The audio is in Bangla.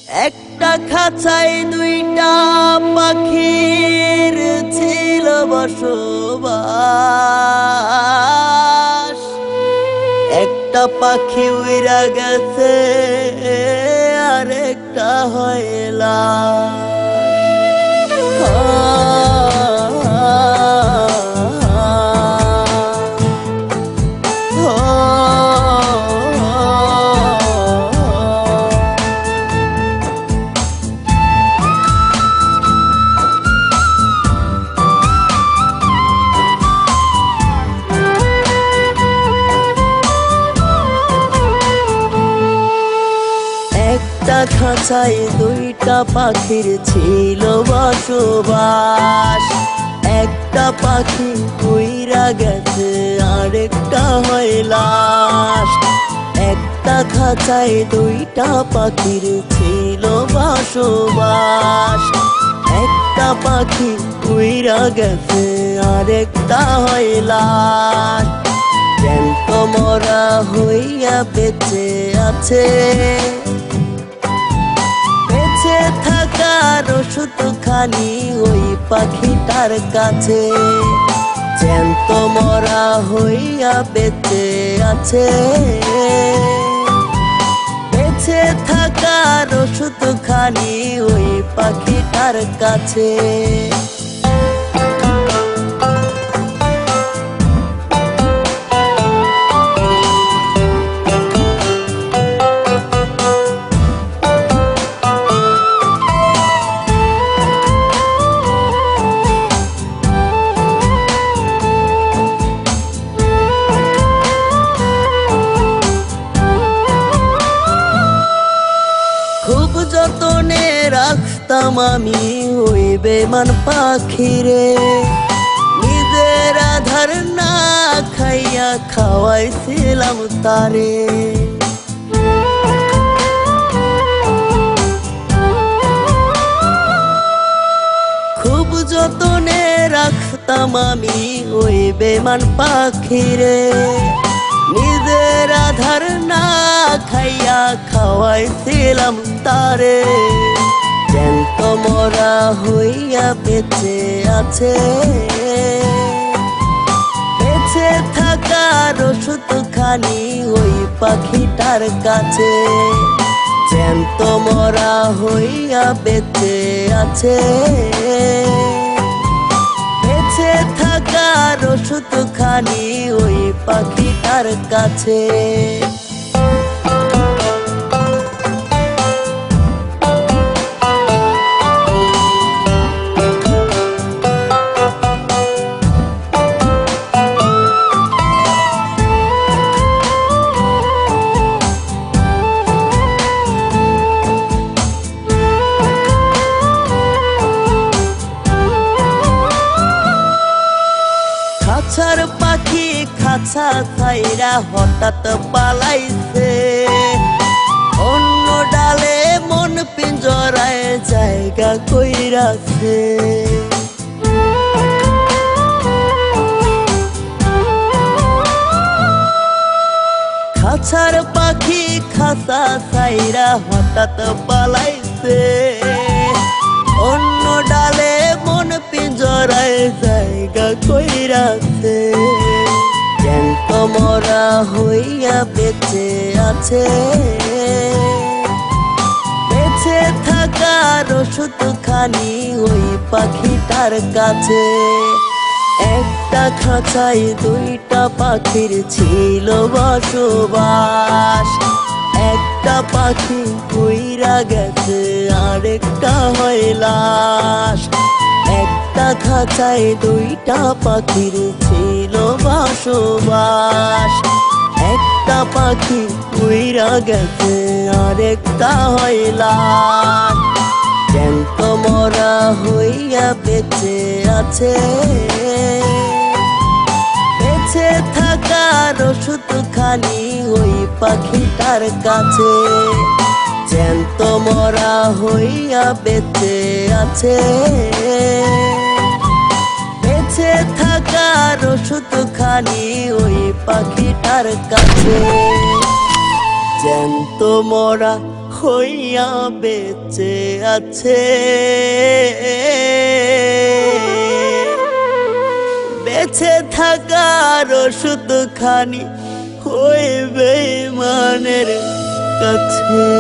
একটা খাঁচায় দুইটা পাখির ছিল বসবাস। একটা পাখি উইরা গেছে আর একটা হয়লা। একটা খাঁচায় দুইটা পাখির ছিল বসবাস। একটা পাখি উইরা গেছে আরেকটা হয় লাশ। একটা খাঁচায় দুইটা পাখির ছিল বসবাস। একটা পাখি উইরা গেছে আরেকটা হয় লাশ। জ্যান্ত মরা হইয়া বেঁচে আছে, বেঁচে থাকার ওষুধ খানি ওই পাখিটার কাছে। জ্যান্ত মরা হইয়া বেঁচে আছে, বেঁচে থাকার ওষুধ খানি ওই পাখিটার কাছে। খুব যতনে রাখতাম আমি ওই বেমান পাখিরে। নিজের আধার না খাইয়া খাওয়াইছিলাম তারে। খুব যতনে রাখতাম আমি ওই বেমান পাখিরে। নিজের আধার না খাইয়া খাওয়াইছিলাম তারে। জ্যান্ত মরা হইয়া বেঁচে আছে, বেঁচে থাকার ওষুধ খানি ওই পাখিটার কাছে। জ্যান্ত মরা হইয়া বেঁচে আছে, বেঁচে থাকার ওষুধ খানি ওই পাখিটার কাছে। খাঁচার পাখি খাঁচা ছাইরা হঠাৎ পালাইছে। অন্য ডালে মন পিঞ্জরায় জায়গা কইরাছে। খাঁচার পাখি খাঁচা ছাইরা হঠাৎ পালাইছে। অন্য ডালে মন পিঞ্জরায় জায়গা কইরাছে। জ্যান্ত মরা হইয়া বেঁচে আছে, বেঁচে থাকার ওষুধ খানি ওই পাখিটার কাছে। একটা খাঁচায় দুইটা পাখির ছিল বসবাস। একটা পাখি উইরা গেছে আরেকটা হয় লাশ। একটা খাঁচায় দুইটা পাখির ছিল বসবাস। একটা পাখি উইরা গেছে আরেকটা হয় লাশ। জ্যান্ত মরা হইয়া বেঁচে আছে, বেঁচে থাকার ওষুধ খানি ওই পাখিটার কাছে। জ্যান্ত মরা হইয়া বেঁচে আছে, বেঁচে থাকার ওষুধ খানি ওই পাখিটার কাছে। জ্যান্ত মরা হইয়া বেঁচে আছে। বেঁচে থাকার ওষুধ খানি ওই বেঈমানের কাছে।